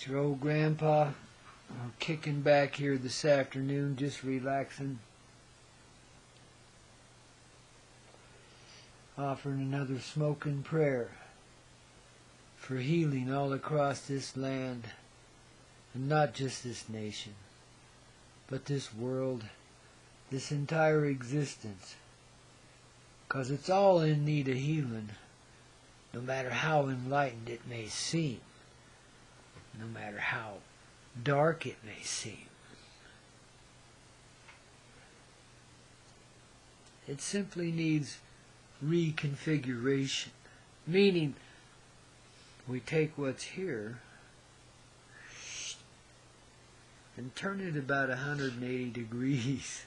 your old grandpa. I'm kicking back here this afternoon, just relaxing. Offering another smoking prayer for healing all across this land, and not just this nation, but this world, this entire existence. 'Cause it's all in need of healing, no matter how enlightened it may seem, no matter how dark it may seem. It simply needs reconfiguration, meaning we take what's here and turn it about 180 degrees.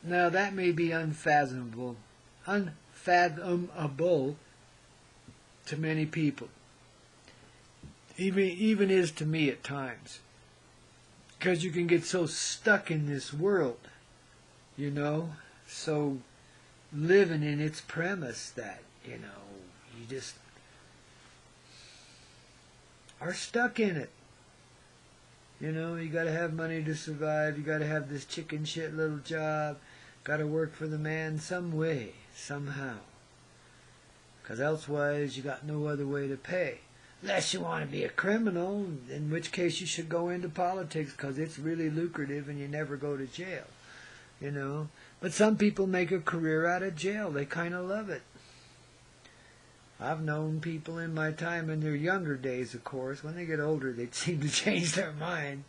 Now that may be unfathomable to many people. Even is to me at times. Because you can get so stuck in this world, you know, so living in its premise that, you know, you just are stuck in it. You know, you gotta have money to survive, you gotta have this chicken shit little job, gotta work for the man some way, somehow. 'Cause elsewise you got no other way to pay. Unless you want to be a criminal, in which case you should go into politics, 'cause it's really lucrative and you never go to jail. You know, but some people make a career out of jail. They kind of love it. I've known people in my time, in their younger days, of course. When they get older, they seem to change their mind.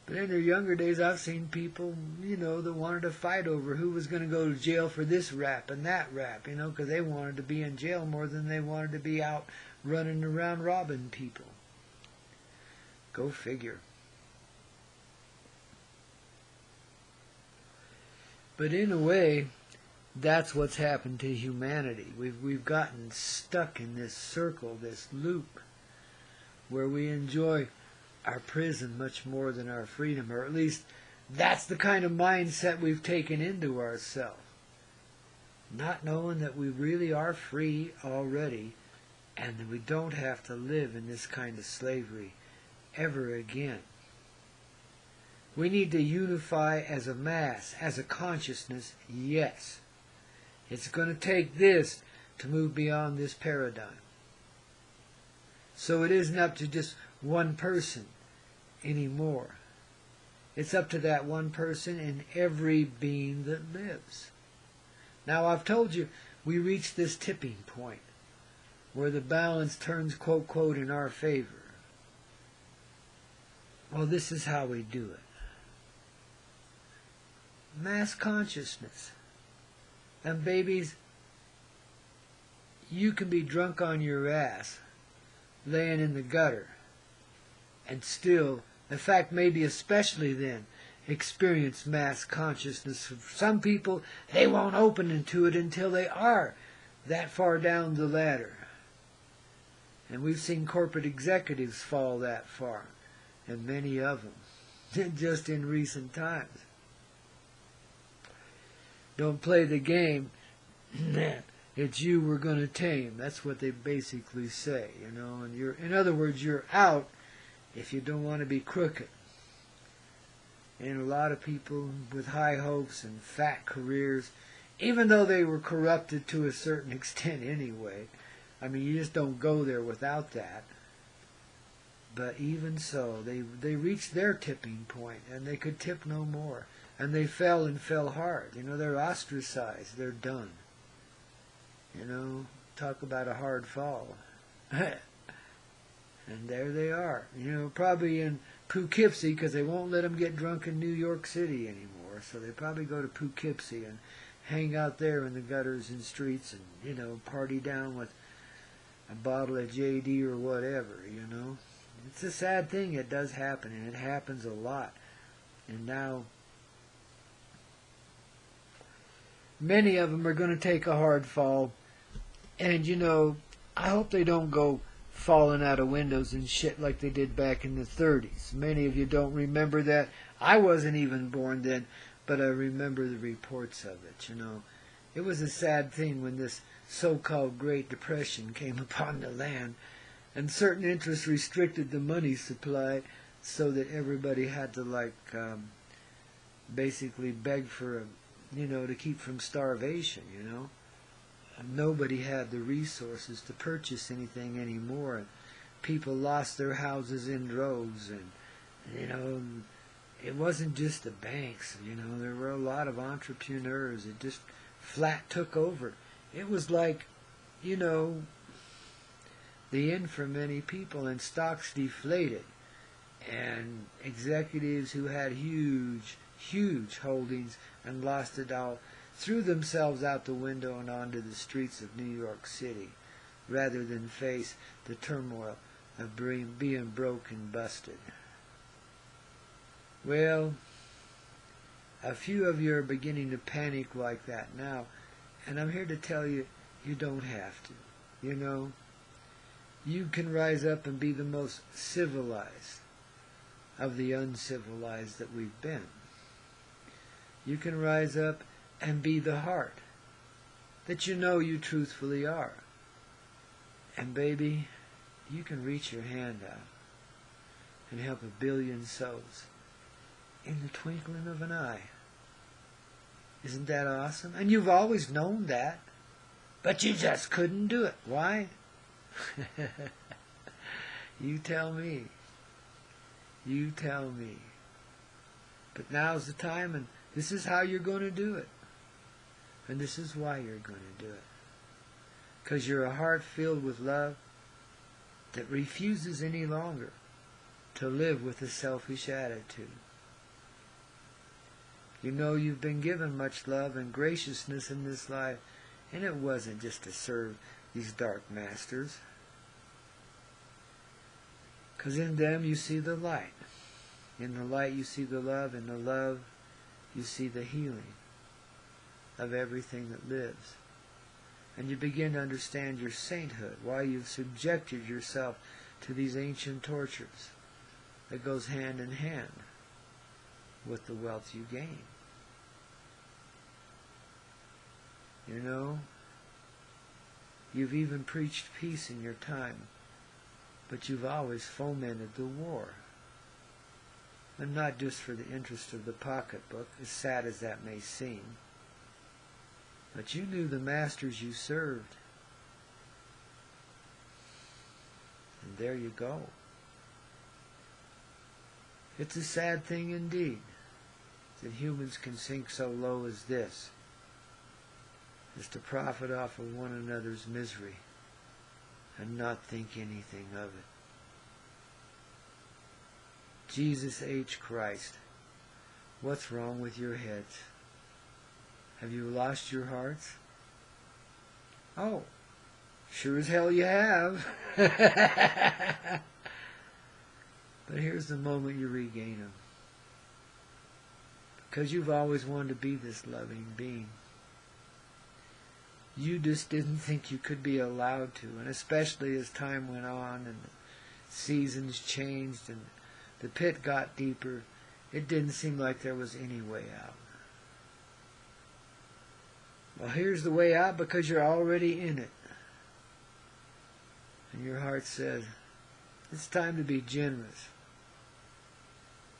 But in their younger days, I've seen people, you know, that wanted to fight over who was going to go to jail for this rap and that rap, you know, because they wanted to be in jail more than they wanted to be out running around robbing people. Go figure. But in a way, that's what's happened to humanity. We've gotten stuck in this circle, this loop, where we enjoy our prison much more than our freedom, or at least that's the kind of mindset we've taken into ourselves. Not knowing that we really are free already, and that we don't have to live in this kind of slavery ever again. We need to unify as a mass, as a consciousness, yes. It's going to take this to move beyond this paradigm. So it isn't up to just one person anymore. It's up to that one person and every being that lives. Now I've told you, we reach this tipping point where the balance turns, quote, quote, in our favor. Well, this is how we do it. Mass consciousness. And babies, you can be drunk on your ass, laying in the gutter, and still, in fact, maybe especially then, experience mass consciousness. For some people, they won't open into it until they are that far down the ladder. And we've seen corporate executives fall that far, and many of them, just in recent times. Don't play the game, it's you we're going to tame. That's what they basically say, you know. And you're, in other words, you're out if you don't want to be crooked. And a lot of people with high hopes and fat careers, even though they were corrupted to a certain extent anyway, I mean, you just don't go there without that. But even so, they reached their tipping point, and they could tip no more. And they fell and fell hard. You know, they're ostracized. They're done. You know, talk about a hard fall. And there they are. You know, probably in Poughkeepsie, because they won't let them get drunk in New York City anymore. So they probably go to Poughkeepsie and hang out there in the gutters and streets and, you know, party down with a bottle of JD or whatever, you know. It's a sad thing. It does happen, and it happens a lot. And now many of them are going to take a hard fall. And, you know, I hope they don't go falling out of windows and shit like they did back in the 30s. Many of you don't remember that. I wasn't even born then, but I remember the reports of it, you know. It was a sad thing when this so-called Great Depression came upon the land, And certain interests restricted the money supply so that everybody had to basically beg for to keep from starvation. And nobody had the resources to purchase anything anymore. And people lost their houses in droves, and it wasn't just the banks. There were a lot of entrepreneurs. It just flat took over. It was like, the end for many people, and stocks deflated, and executives who had huge holdings and lost it all threw themselves out the window and onto the streets of New York City rather than face the turmoil of being broke and busted. Well, a few of you are beginning to panic like that now, and I'm here to tell you, you don't have to. You can rise up and be the most civilized of the uncivilized that we've been. You can rise up and be the heart that you truthfully are. And baby, you can reach your hand out and help 1 billion souls in the twinkling of an eye. Isn't that awesome? And you've always known that, but you just couldn't do it. Why? You tell me. You tell me. But now's the time, and this is how you're going to do it. And this is why you're going to do it. Because you're a heart filled with love that refuses any longer to live with a selfish attitude. You've been given much love and graciousness in this life, and it wasn't just to serve these dark masters. Because in them you see the light. In the light you see the love. In the love you see the healing of everything that lives. And you begin to understand your sainthood, why you've subjected yourself to these ancient tortures that goes hand in hand with the wealth you gain. You've even preached peace in your time, but you've always fomented the war. And not just for the interest of the pocketbook, as sad as that may seem, but you knew the masters you served. And there you go. It's a sad thing indeed that humans can sink so low as this, is to profit off of one another's misery and not think anything of it. Jesus H. Christ, what's wrong with your heads? Have you lost your hearts? Oh, sure as hell you have. But here's the moment you regain them. Because you've always wanted to be this loving being. You just didn't think you could be allowed to. And especially as time went on and the seasons changed and the pit got deeper, it didn't seem like there was any way out. Well, here's the way out, because you're already in it. And your heart says, it's time to be generous.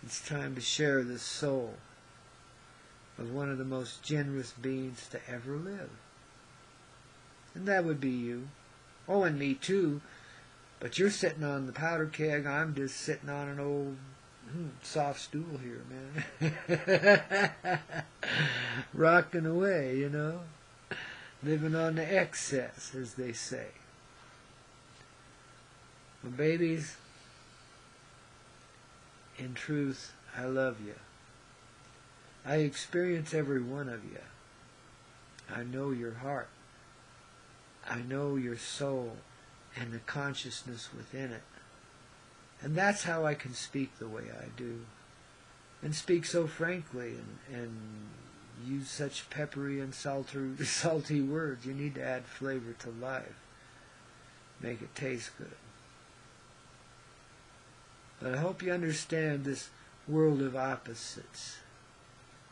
It's time to share the soul of one of the most generous beings to ever live. And that would be you. Oh, and me too. But you're sitting on the powder keg. I'm just sitting on an old soft stool here, man. Rocking away, Living on the excess, as they say. Well, babies, in truth, I love you. I experience every one of you. I know your heart. I know your soul and the consciousness within it. And that's how I can speak the way I do. And speak so frankly and use such peppery and salty words. You need to add flavor to life. Make it taste good. But I hope you understand this world of opposites.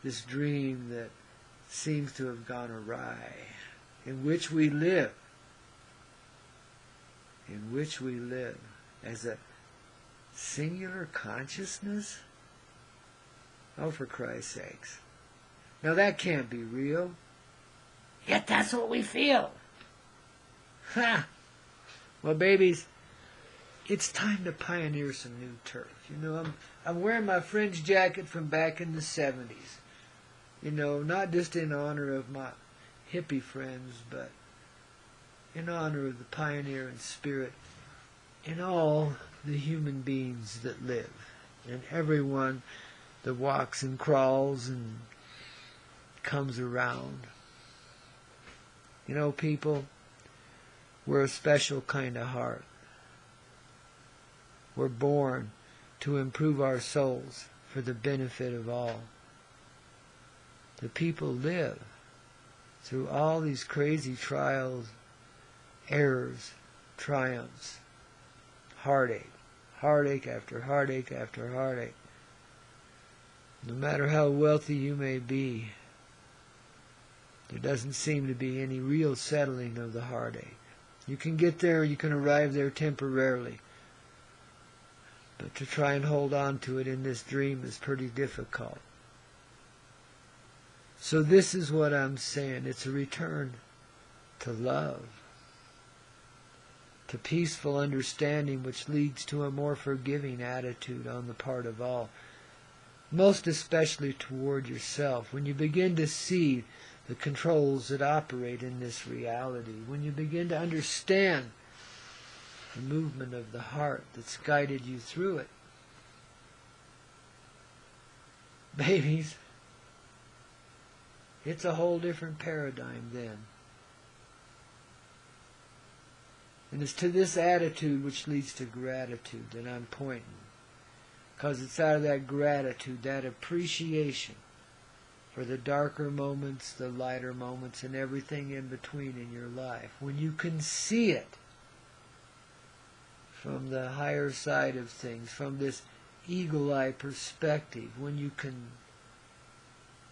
This dream that seems to have gone awry, in which we live. in which we live as a singular consciousness? Oh, for Christ's sakes. Now that can't be real. Yet that's what we feel. Ha! Well, babies, it's time to pioneer some new turf. You know, I'm wearing my fringe jacket from back in the 70s. You know, not just in honor of my hippie friends, but in honor of the pioneering spirit in all the human beings that live, and everyone that walks and crawls and comes around. You know, people, we're a special kind of heart. We're born to improve our souls for the benefit of all. The people live through all these crazy trials, errors, triumphs, heartache, heartache after heartache after heartache. No matter how wealthy you may be, there doesn't seem to be any real settling of the heartache. You can get there, you can arrive there temporarily. But to try and hold on to it in this dream is pretty difficult. So this is what I'm saying. It's a return to love, to peaceful understanding, which leads to a more forgiving attitude on the part of all, most especially toward yourself. When you begin to see the controls that operate in this reality, when you begin to understand the movement of the heart that's guided you through it, babies, it's a whole different paradigm then. And it's to this attitude which leads to gratitude that I'm pointing. Because it's out of that gratitude, that appreciation for the darker moments, the lighter moments, and everything in between in your life. When you can see it from the higher side of things, from this eagle-eye perspective, when you can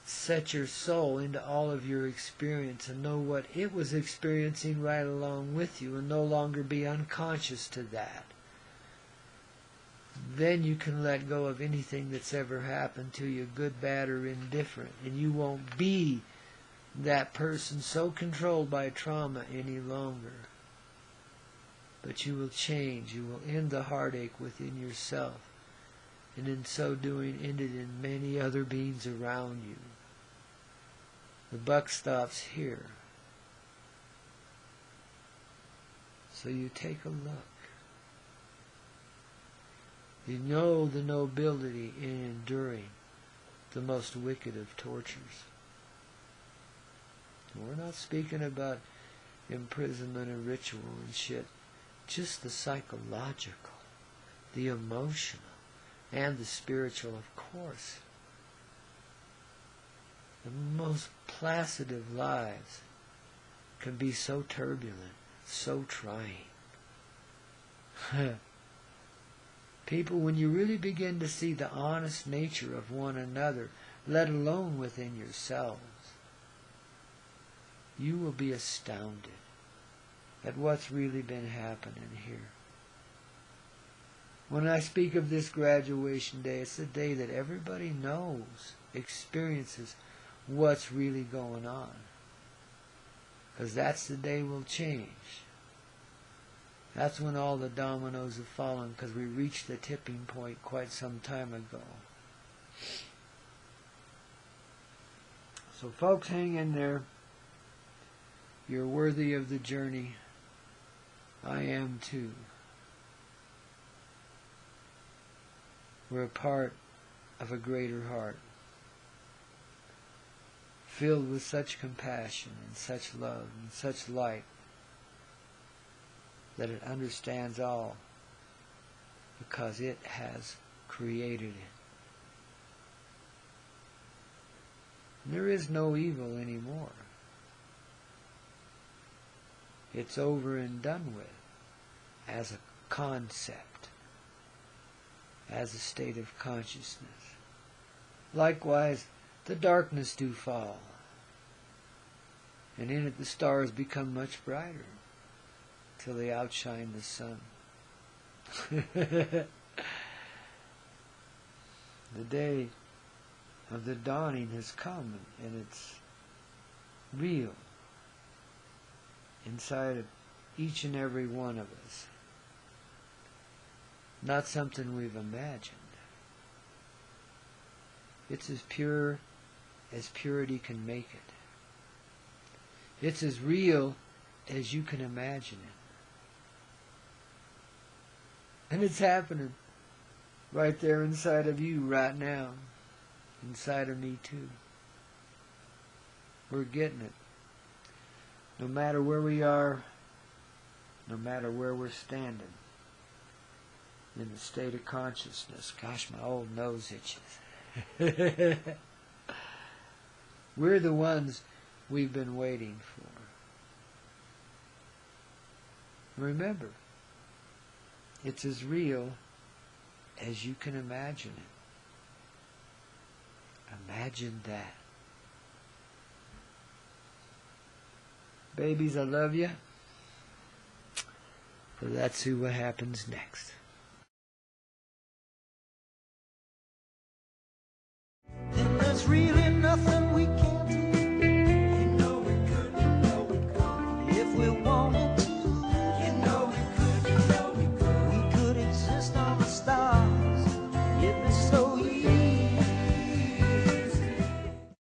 set your soul into all of your experience and know what it was experiencing right along with you and no longer be unconscious to that, then you can let go of anything that's ever happened to you, good, bad, or indifferent, and you won't be that person so controlled by trauma any longer. But you will change. You will end the heartache within yourself, and in so doing end it in many other beings around you. The buck stops here. So you take a look. You know the nobility in enduring the most wicked of tortures. We're not speaking about imprisonment and ritual and shit. Just the psychological, the emotional, and the spiritual, of course. The most placid of lives can be so turbulent, so trying. People, when you really begin to see the honest nature of one another, let alone within yourselves, you will be astounded at what's really been happening here. When I speak of this graduation day, it's the day that everybody knows, experiences what's really going on. Because that's the day we'll change. That's when all the dominoes have fallen, because we reached the tipping point quite some time ago. So folks, hang in there. You're worthy of the journey. I am too. We're a part of a greater heart, filled with such compassion and such love and such light, that it understands all, because it has created it. And there is no evil anymore. It's over and done with as a concept, as a state of consciousness. Likewise, the darkness do fall, and in it the stars become much brighter. till they outshine the sun. The day of the dawning has come, and it's real inside of each and every one of us. Not something we've imagined. It's as pure as purity can make it. It's as real as you can imagine it. And it's happening right there inside of you right now. Inside of me too. We're getting it. No matter where we are, no matter where we're standing, in the state of consciousness. Gosh, my old nose itches. We're the ones we've been waiting for. Remember, it's as real as you can imagine it. Imagine that. Babies, I love you. But let's see what happens next. And that's really